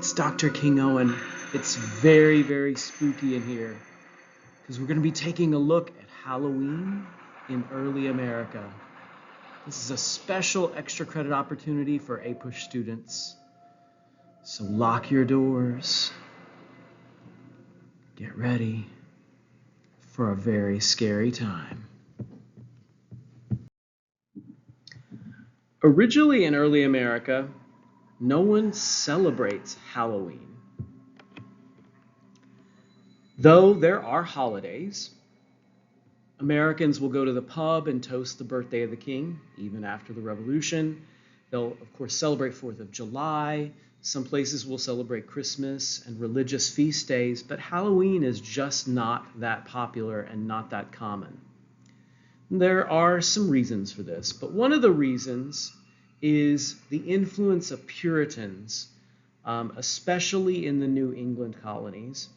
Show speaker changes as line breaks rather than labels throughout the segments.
It's Dr. King Owen. It's very, very spooky in here because we're going to be taking a look at Halloween in early America. This is a special extra credit opportunity for APUSH students. So lock your doors. Get ready for a very scary time. Originally in early America, no one celebrates Halloween. Though there are holidays, Americans will go to the pub and toast the birthday of the king, even after the Revolution. They'll, of course, celebrate 4th of July. Some places will celebrate Christmas and religious feast days, but Halloween is just not that popular and not that common. There are some reasons for this, but one of the reasons is the influence of Puritans, especially in the New England colonies.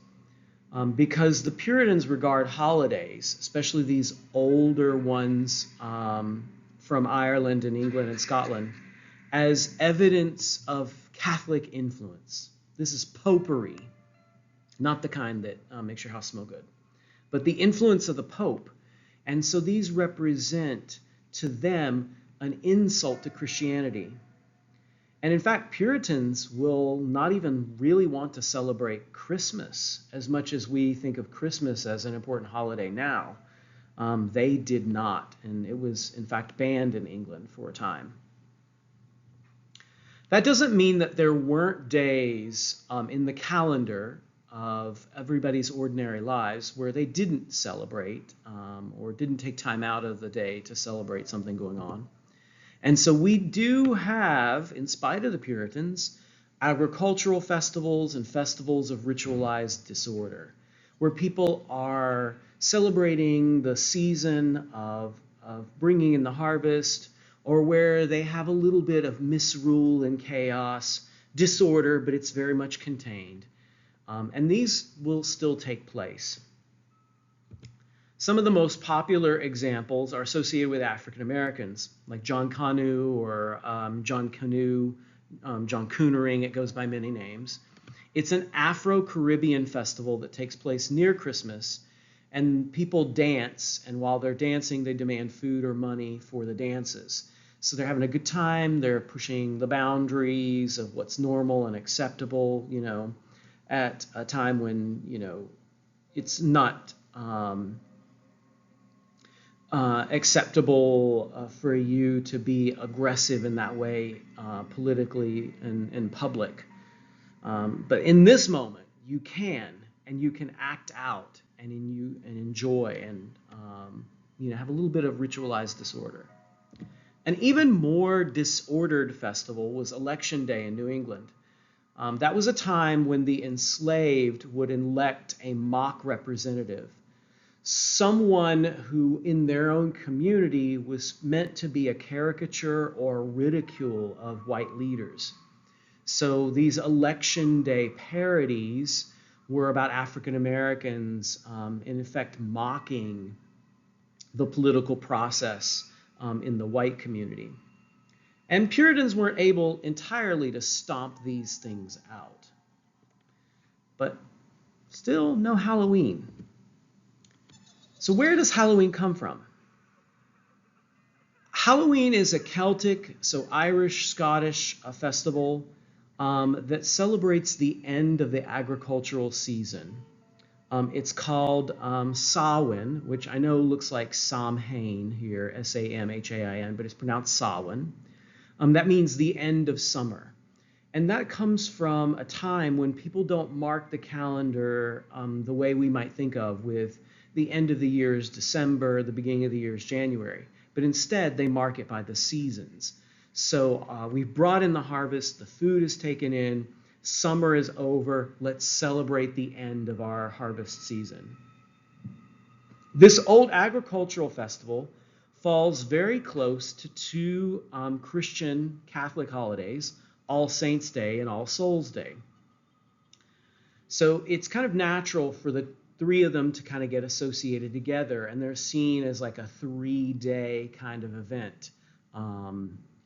Because the Puritans regard holidays, especially these older ones from Ireland and England and Scotland, as evidence of Catholic influence. This is popery, not the kind that makes your house smell good, but the influence of the Pope. And so these represent to them an insult to Christianity. And in fact, Puritans will not even really want to celebrate Christmas as much as we think of Christmas as an important holiday now. They did not, and it was in fact banned in England for a time. That doesn't mean that there weren't days in the calendar of everybody's ordinary lives where they didn't celebrate or didn't take time out of the day to celebrate something going on. And so we do have, in spite of the Puritans, agricultural festivals and festivals of ritualized disorder, where people are celebrating the season of bringing in the harvest, or where they have a little bit of misrule and chaos, disorder, but it's very much contained. And these will still take place. Some of the most popular examples are associated with African Americans, like John Canoe or John Canoe, John Coonering, it goes by many names. It's an Afro-Caribbean festival that takes place near Christmas, and people dance, and while they're dancing, they demand food or money for the dances. So they're having a good time, they're pushing the boundaries of what's normal and acceptable, at a time when, it's not acceptable for you to be aggressive in that way politically and in public. But in this moment, you can act out and enjoy and have a little bit of ritualized disorder. An even more disordered festival was Election Day in New England. That was a time when the enslaved would elect a mock representative, someone who in their own community was meant to be a caricature or ridicule of white leaders. So these Election Day parodies were about African Americans, in effect mocking the political process in the white community. And Puritans weren't able entirely to stomp these things out. But still, no Halloween. So where does Halloween come from? Halloween is a Celtic, so Irish, Scottish festival that celebrates the end of the agricultural season. It's called Samhain, which I know looks like Samhain here, Samhain, but it's pronounced Samhain. That means the end of summer. And that comes from a time when people don't mark the calendar the way we might think of with the end of the year is December, the beginning of the year is January. But instead, they mark it by the seasons. So we've brought in the harvest, the food is taken in, summer is over, let's celebrate the end of our harvest season. This old agricultural festival falls very close to two Christian Catholic holidays, All Saints' Day and All Souls' Day. So it's kind of natural for the three of them to kind of get associated together, and they're seen as like a 3-day kind of event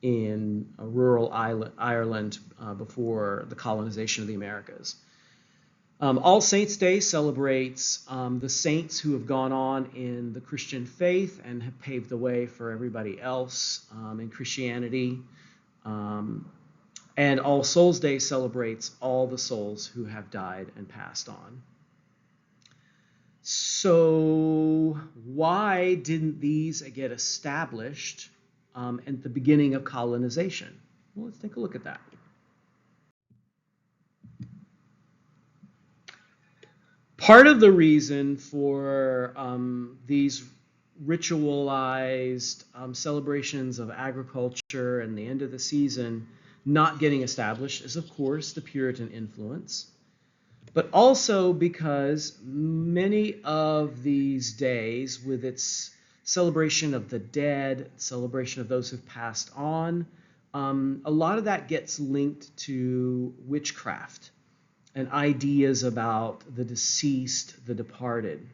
in rural Ireland before the colonization of the Americas. All Saints' Day celebrates the saints who have gone on in the Christian faith and have paved the way for everybody else in Christianity. And All Souls' Day celebrates all the souls who have died and passed on. So why didn't these get established at the beginning of colonization? Well, let's take a look at that. Part of the reason for these ritualized celebrations of agriculture and the end of the season not getting established is, of course, the Puritan influence, but also because many of these days, with its celebration of the dead, celebration of those who've passed on, a lot of that gets linked to witchcraft and ideas about the deceased, the departed,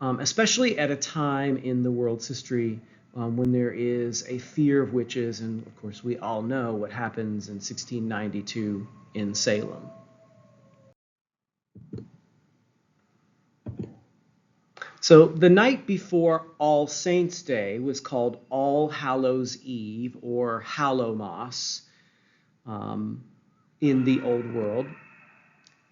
especially at a time in the world's history when there is a fear of witches, and of course we all know what happens in 1692 in Salem. So the night before All Saints' Day was called All Hallows' Eve, or Hallowmas in the Old World.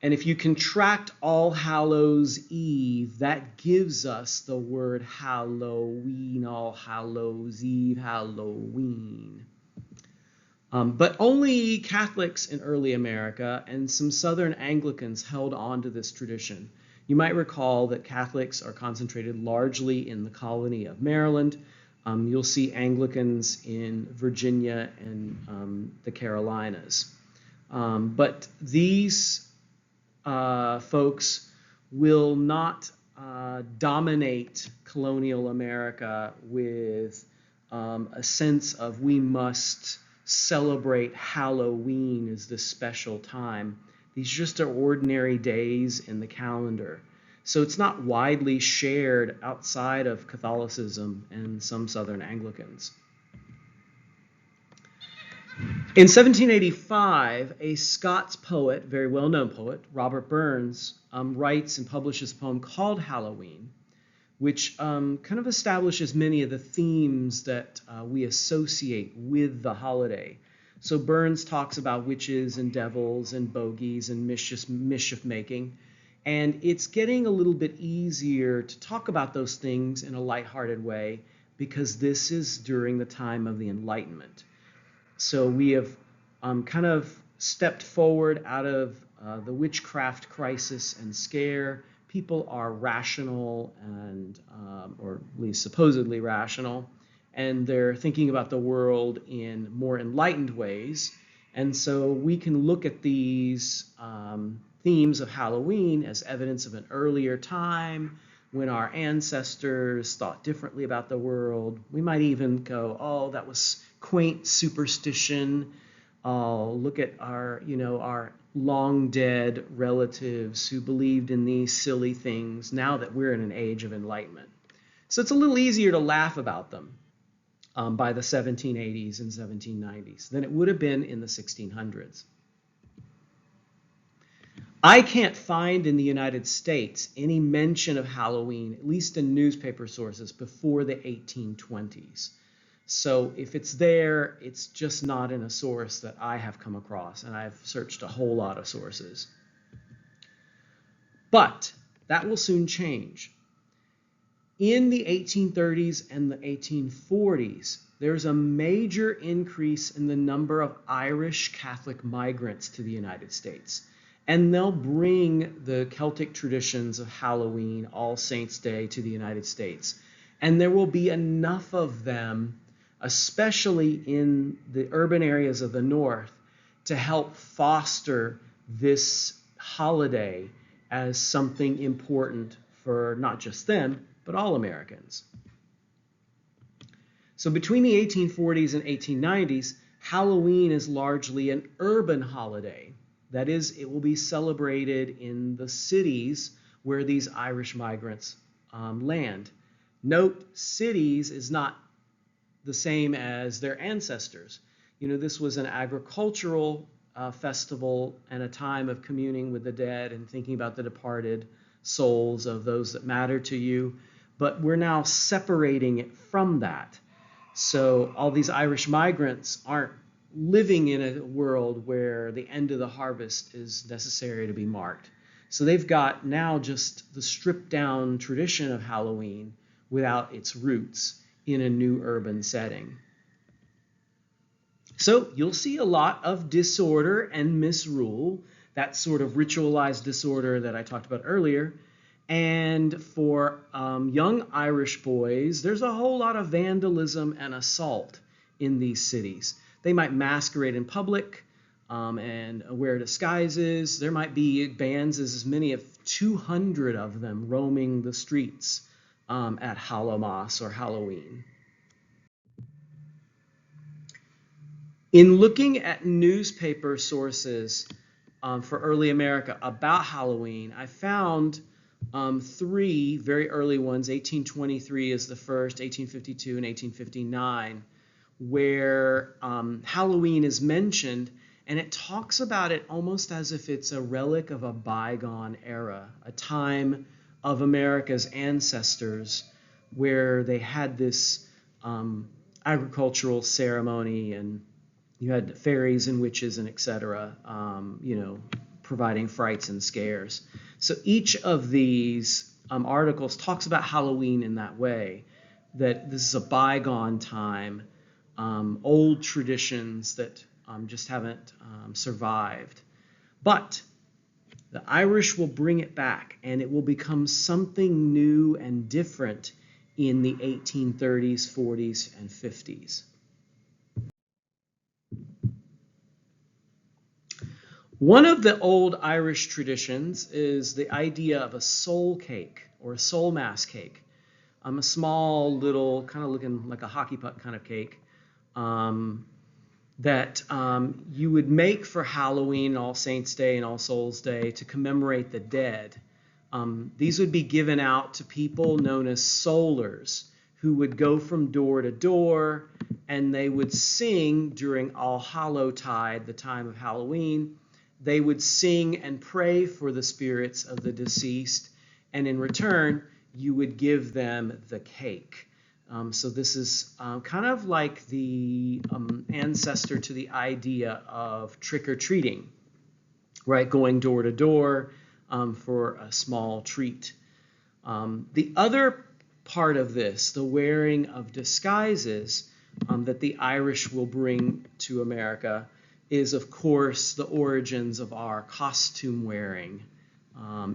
And if you contract All Hallows' Eve, that gives us the word Halloween, All Hallows' Eve, Halloween. But only Catholics in early America and some Southern Anglicans held on to this tradition. You might recall that Catholics are concentrated largely in the colony of Maryland. You'll see Anglicans in Virginia and the Carolinas. But these folks will not dominate colonial America with a sense of we must celebrate Halloween as this special time. These just are ordinary days in the calendar. So it's not widely shared outside of Catholicism and some Southern Anglicans. In 1785, a Scots poet, very well-known poet, Robert Burns, writes and publishes a poem called Halloween, which kind of establishes many of the themes that we associate with the holiday. So Burns talks about witches and devils and bogies and mischief making, and it's getting a little bit easier to talk about those things in a lighthearted way because this is during the time of the Enlightenment. So we have kind of stepped forward out of the witchcraft crisis and scare. People are rational and, or at least supposedly rational, and they're thinking about the world in more enlightened ways. And so we can look at these themes of Halloween as evidence of an earlier time when our ancestors thought differently about the world. We might even go, oh, that was quaint superstition. Look at our, our long dead relatives who believed in these silly things now that we're in an age of enlightenment. So it's a little easier to laugh about them by the 1780s and 1790s than it would have been in the 1600s. I can't find in the United States any mention of Halloween, at least in newspaper sources, before the 1820s. So if it's there, it's just not in a source that I have come across, and I've searched a whole lot of sources. But that will soon change. In the 1830s and the 1840s, there's a major increase in the number of Irish Catholic migrants to the United States. And they'll bring the Celtic traditions of Halloween, All Saints' Day to the United States. And there will be enough of them, especially in the urban areas of the North, to help foster this holiday as something important for not just them, but all Americans. So between the 1840s and 1890s, Halloween is largely an urban holiday. That is, it will be celebrated in the cities where these Irish migrants land. Note, cities is not the same as their ancestors. This was an agricultural festival and a time of communing with the dead and thinking about the departed souls of those that matter to you. But we're now separating it from that. So all these Irish migrants aren't living in a world where the end of the harvest is necessary to be marked. So they've got now just the stripped down tradition of Halloween without its roots in a new urban setting. So you'll see a lot of disorder and misrule, that sort of ritualized disorder that I talked about earlier. And for young Irish boys, there's a whole lot of vandalism and assault in these cities. They might masquerade in public and wear disguises. There might be bands, as many as 200 of them, roaming the streets at Hallowmas or Halloween. In looking at newspaper sources for early America about Halloween, I found three very early ones. 1823 is the first, 1852 and 1859, where Halloween is mentioned, and it talks about it almost as if it's a relic of a bygone era, a time of America's ancestors where they had this agricultural ceremony, and you had fairies and witches and etc., providing frights and scares. So each of these articles talks about Halloween in that way, that this is a bygone time, old traditions that just haven't survived. But the Irish will bring it back, and it will become something new and different in the 1830s, 40s, and 50s. One of the old Irish traditions is the idea of a soul cake or a soul mass cake. A small little, kind of looking like a hockey puck kind of cake that you would make for Halloween, All Saints Day, and All Souls Day to commemorate the dead. These would be given out to people known as soulers, who would go from door to door, and they would sing during All Hallowtide, the time of Halloween. They would sing and pray for the spirits of the deceased, and in return, you would give them the cake. So this is kind of like the ancestor to the idea of trick-or-treating, right? Going door to door for a small treat. The other part of this, the wearing of disguises that the Irish will bring to America, is, of course, the origins of our costume wearing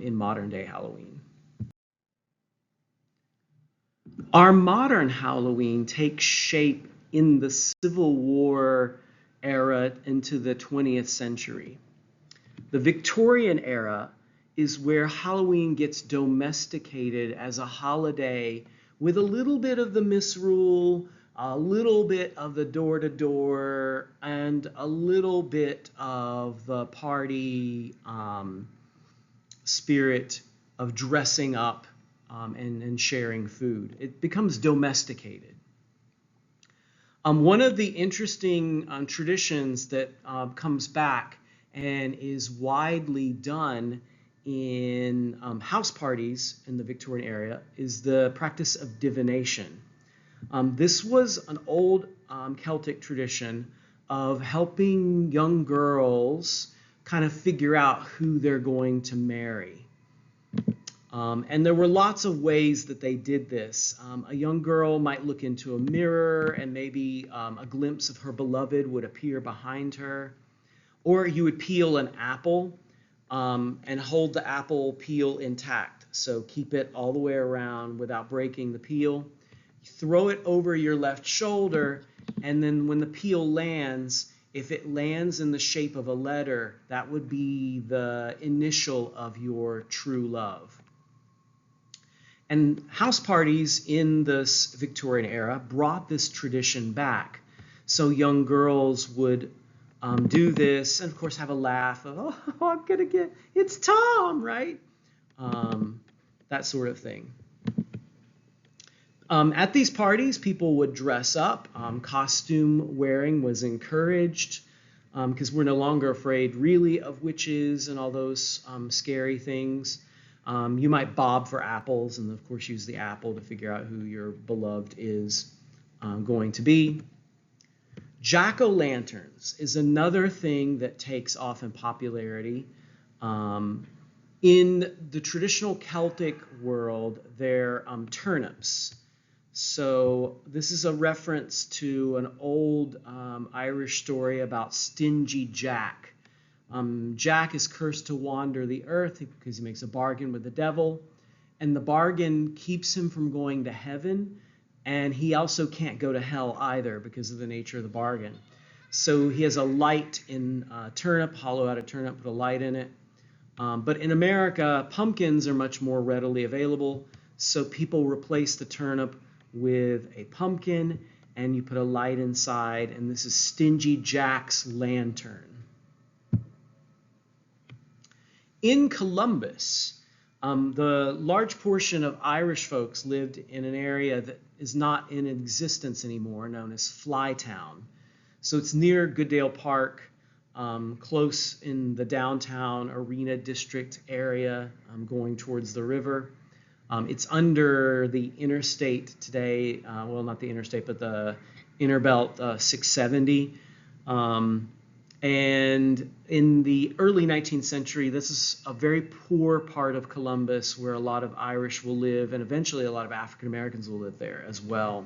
in modern-day Halloween. Our modern Halloween takes shape in the Civil War era into the 20th century. The Victorian era is where Halloween gets domesticated as a holiday with a little bit of the misrule, a little bit of the door-to-door, and a little bit of the party spirit of dressing up and sharing food. It becomes domesticated. One of the interesting traditions that comes back and is widely done in house parties in the Victorian era is the practice of divination. This was an old Celtic tradition of helping young girls kind of figure out who they're going to marry. And there were lots of ways that they did this. A young girl might look into a mirror, and maybe a glimpse of her beloved would appear behind her. Or you would peel an apple and hold the apple peel intact. So keep it all the way around without breaking the peel. Throw it over your left shoulder, and then when the peel lands, if it lands in the shape of a letter, that would be the initial of your true love. And house parties in this Victorian era brought this tradition back. So young girls would do this and, of course, have a laugh of, oh, I'm going to get, it's Tom, right? That sort of thing. At these parties, people would dress up. Costume wearing was encouraged because we're no longer afraid really of witches and all those scary things. You might bob for apples and, of course, use the apple to figure out who your beloved is going to be. Jack-o'-lanterns is another thing that takes off in popularity. In the traditional Celtic world, they're turnips. So this is a reference to an old Irish story about stingy Jack. Jack is cursed to wander the earth because he makes a bargain with the devil, and the bargain keeps him from going to heaven, and he also can't go to hell either because of the nature of the bargain. So he has a light in a turnip, hollow out a turnip, put a light in it. But in America, pumpkins are much more readily available, so people replace the turnip with a pumpkin, and you put a light inside, and this is Stingy Jack's lantern. In Columbus, the large portion of Irish folks lived in an area that is not in existence anymore, known as Flytown. So it's near Goodale Park, close in the downtown Arena District area, going towards the river. It's under the interstate today, well, not the interstate, but the Interbelt 670. And in the early 19th century, this is a very poor part of Columbus where a lot of Irish will live, and eventually a lot of African Americans will live there as well.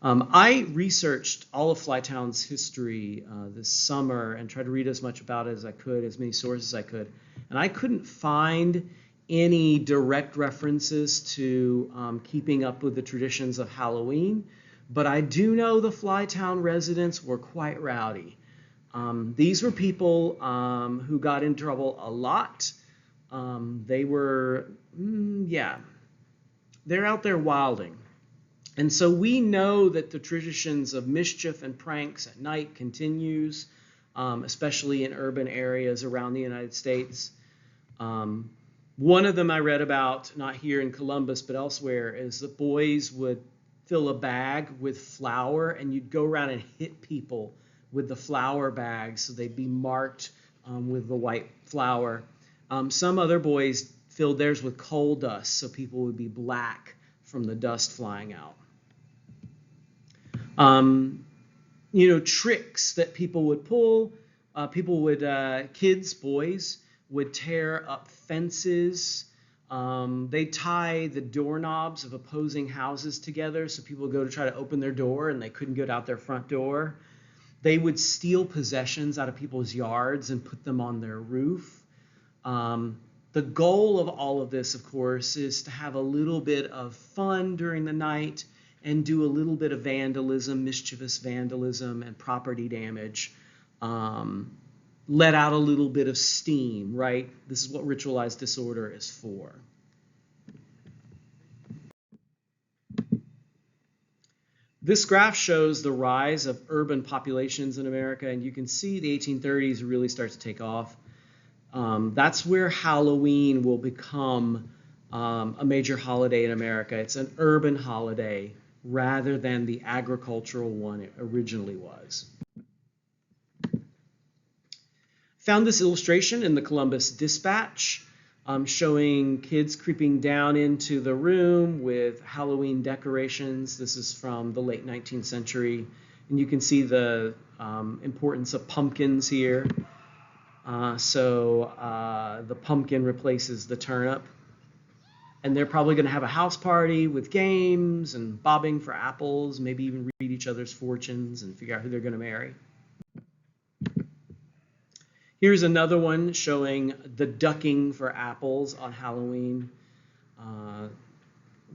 I researched all of Flytown's history this summer and tried to read as much about it as I could, as many sources as I could. And I couldn't find any direct references to keeping up with the traditions of Halloween, but I do know the Flytown residents were quite rowdy. These were people who got in trouble a lot. They were, they're out there wilding. And so we know that the traditions of mischief and pranks at night continues, especially in urban areas around the United States. One of them I read about, not here in Columbus, but elsewhere, is that boys would fill a bag with flour, and you'd go around and hit people with the flour bag so they'd be marked with the white flour. Some other boys filled theirs with coal dust so people would be black from the dust flying out. Tricks that people would pull, kids, boys, would tear up fences. They tie the doorknobs of opposing houses together so people would go to try to open their door and they couldn't get out their front door. They would steal possessions out of people's yards and put them on their roof. The goal of all of this, of course, is to have a little bit of fun during the night and do a little bit of vandalism, mischievous vandalism, and property damage. Let out a little bit of steam, right? This is what ritualized disorder is for. This graph shows the rise of urban populations in America, and you can see the 1830s really start to take off. That's where Halloween will become a major holiday in America. It's an urban holiday rather than the agricultural one it originally was. Found this illustration in the Columbus Dispatch showing kids creeping down into the room with Halloween decorations. This is from the late 19th century, and you can see the importance of pumpkins here. The pumpkin replaces the turnip. And they're probably going to have a house party with games and bobbing for apples, maybe even read each other's fortunes and figure out who they're going to marry. Here's another one showing the ducking for apples on Halloween,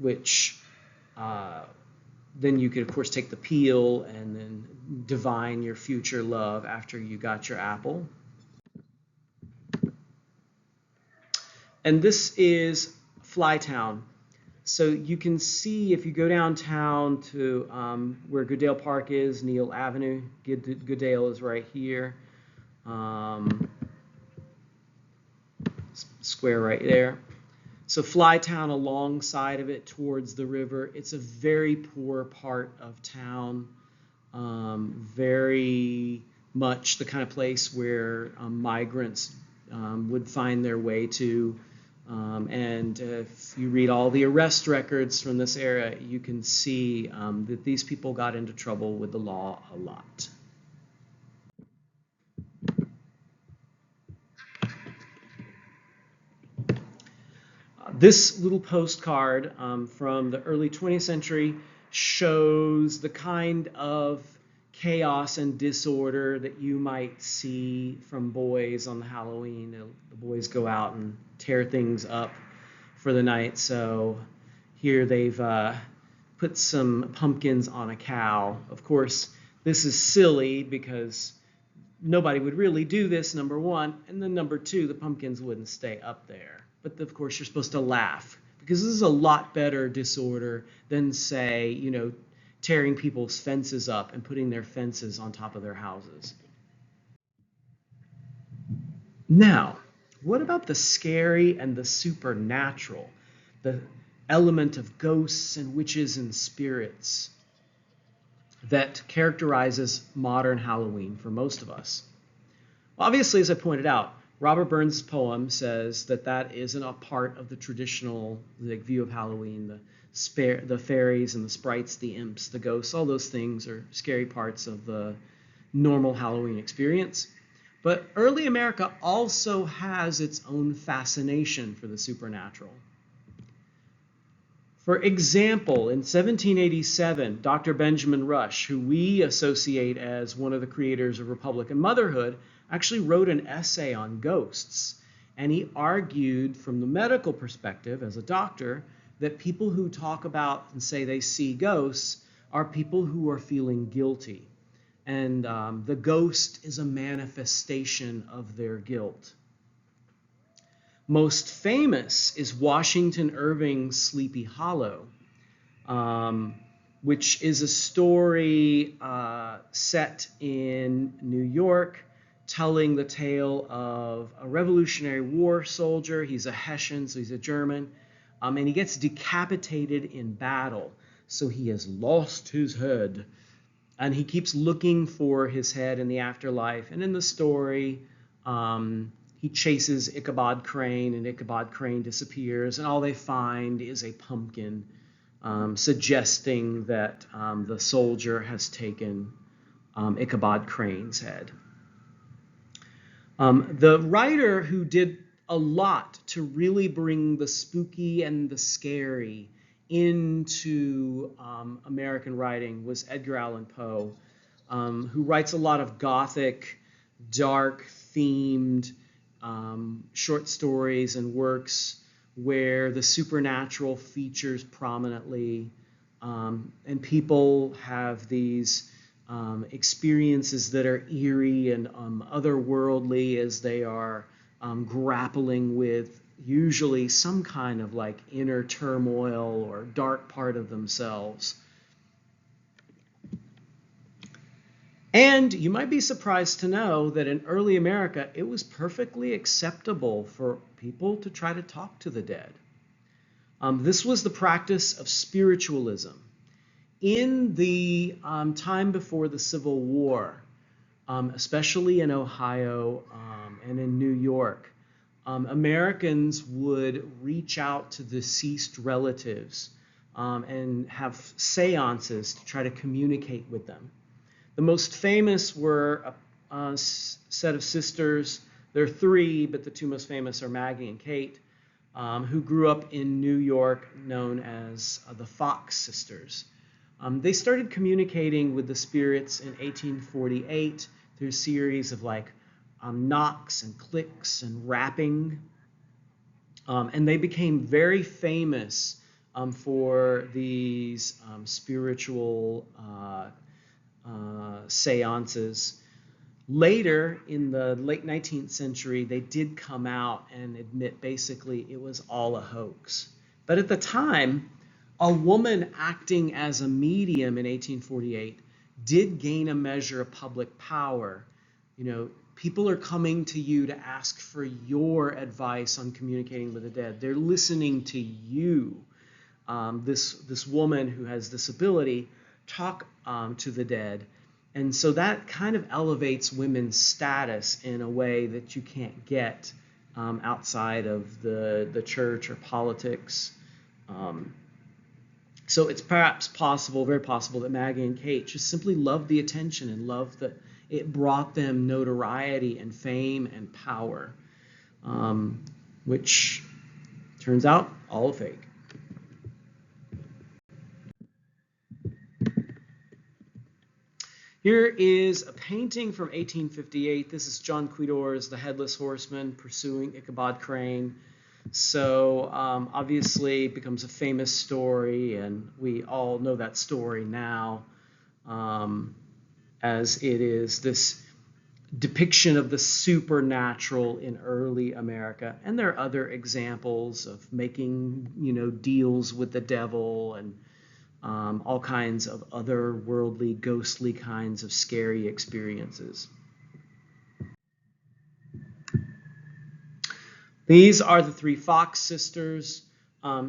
which then you could, of course, take the peel and then divine your future love after you got your apple. And this is Flytown. So you can see if you go downtown to where Goodale Park is, Neal Avenue, Goodale is right here. Square right there. So Flytown alongside of it towards the river, it's a very poor part of town, very much the kind of place where migrants would find their way to. And if you read all the arrest records from this era, you can see that these people got into trouble with the law a lot. This little postcard from the early 20th century shows the kind of chaos and disorder that you might see from boys on the Halloween. The boys go out and tear things up for the night. So here they've put some pumpkins on a cow. Of course, this is silly because nobody would really do this, number one, and then number two, the pumpkins wouldn't stay up there. But of course, you're supposed to laugh because this is a lot better disorder than, say, tearing people's fences up and putting their fences on top of their houses. Now, what about the scary and the supernatural, the element of ghosts and witches and spirits that characterizes modern Halloween for most of us? Well, obviously, as I pointed out, Robert Burns' poem says that isn't a part of the traditional view of Halloween. The fairies and the sprites, the imps, the ghosts, all those things are scary parts of the normal Halloween experience. But early America also has its own fascination for the supernatural. For example, in 1787, Dr. Benjamin Rush, who we associate as one of the creators of Republican motherhood, actually wrote an essay on ghosts. And he argued from the medical perspective as a doctor that people who talk about and say they see ghosts are people who are feeling guilty. And the ghost is a manifestation of their guilt. Most famous is Washington Irving's Sleepy Hollow, which is a story set in New York, telling the tale of a Revolutionary War soldier. He's a Hessian, so he's a German, and he gets decapitated in battle. So he has lost his head, and he keeps looking for his head in the afterlife. And in the story, he chases Ichabod Crane, and Ichabod Crane disappears, and all they find is a pumpkin, suggesting that the soldier has taken Ichabod Crane's head. The writer who did a lot to really bring the spooky and the scary into American writing was Edgar Allan Poe, who writes a lot of gothic, dark-themed short stories and works where the supernatural features prominently, and people have these experiences that are eerie and otherworldly as they are grappling with usually some kind of inner turmoil or dark part of themselves. And you might be surprised to know that in early America, it was perfectly acceptable for people to try to talk to the dead. This was the practice of spiritualism. In the time before the Civil War, especially in Ohio and in New York, Americans would reach out to deceased relatives and have seances to try to communicate with them. The most famous were a set of sisters. There are three, but the two most famous are Maggie and Kate, who grew up in New York, known as the Fox Sisters. They started communicating with the spirits in 1848 through a series of knocks and clicks and rapping. And they became very famous for these spiritual seances. Later, in the late 19th century, they did come out and admit basically it was all a hoax. But at the time, a woman acting as a medium in 1848 did gain a measure of public power. People are coming to you to ask for your advice on communicating with the dead. They're listening to you. This woman who has this ability talk to the dead. And so that kind of elevates women's status in a way that you can't get outside of the church or politics. So it's perhaps possible, very possible, that Maggie and Kate just simply loved the attention and loved that it brought them notoriety and fame and power, which turns out all fake. Here is a painting from 1858. This is John Quidor's The Headless Horseman pursuing Ichabod Crane. So obviously it becomes a famous story, and we all know that story now, as it is this depiction of the supernatural in early America. And there are other examples of making, deals with the devil and all kinds of otherworldly, ghostly kinds of scary experiences. These are the three Fox sisters.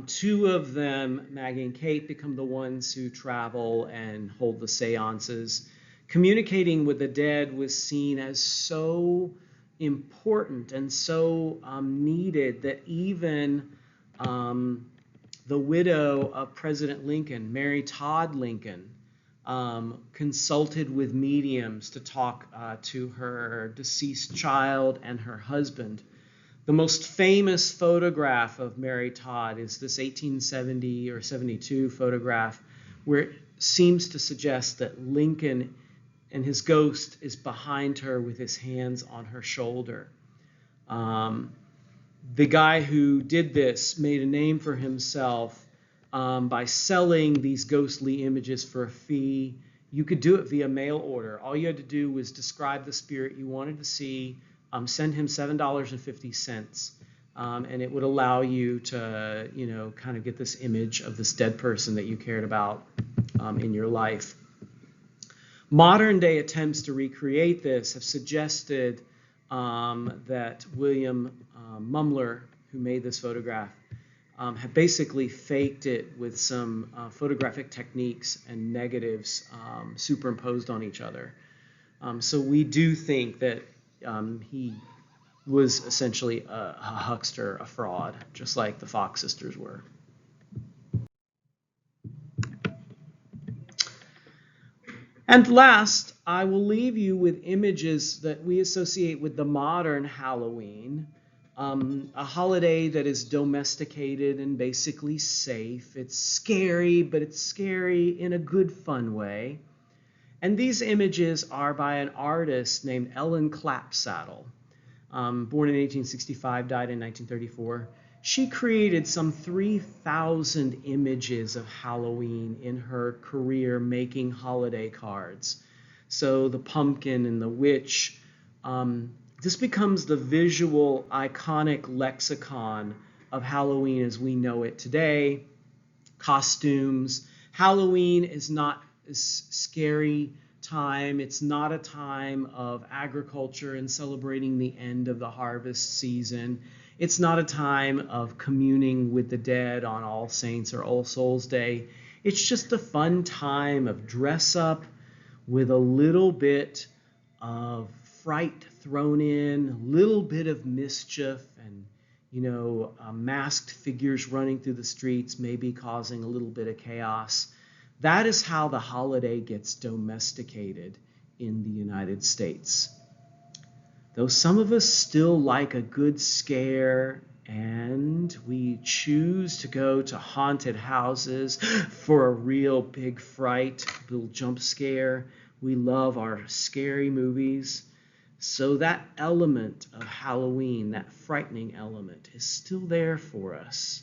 Two of them, Maggie and Kate, become the ones who travel and hold the seances. Communicating with the dead was seen as so important and so needed that even the widow of President Lincoln, Mary Todd Lincoln, consulted with mediums to talk to her deceased child and her husband. The most famous photograph of Mary Todd is this 1870 or 72 photograph, where it seems to suggest that Lincoln and his ghost is behind her with his hands on her shoulder. The guy who did this made a name for himself by selling these ghostly images for a fee. You could do it via mail order. All you had to do was describe the spirit you wanted to see, send him $7.50, and it would allow you to, kind of get this image of this dead person that you cared about in your life. Modern day attempts to recreate this have suggested that William Mumler, who made this photograph, have basically faked it with some photographic techniques and negatives superimposed on each other. So we do think that he was essentially a huckster, a fraud, just like the Fox sisters were. And last, I will leave you with images that we associate with the modern Halloween, a holiday that is domesticated and basically safe. It's scary, but it's scary in a good, fun way. And these images are by an artist named Ellen Clapsaddle, born in 1865, died in 1934. She created some 3,000 images of Halloween in her career making holiday cards. So the pumpkin and the witch, this becomes the visual iconic lexicon of Halloween as we know it today. Costumes. Halloween is not a scary time. It's not a time of agriculture and celebrating the end of the harvest season. It's not a time of communing with the dead on All Saints or All Souls Day. It's just a fun time of dress up with a little bit of fright thrown in, a little bit of mischief, and masked figures running through the streets, maybe causing a little bit of chaos. That is how the holiday gets domesticated in the United States. Though some of us still like a good scare, and we choose to go to haunted houses for a real big fright, little jump scare. We love our scary movies. So that element of Halloween, that frightening element, is still there for us,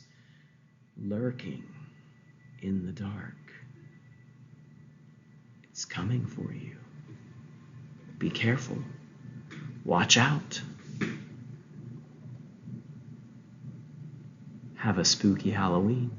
lurking in the dark. It's coming for you. Be careful. Watch out. Have a spooky Halloween.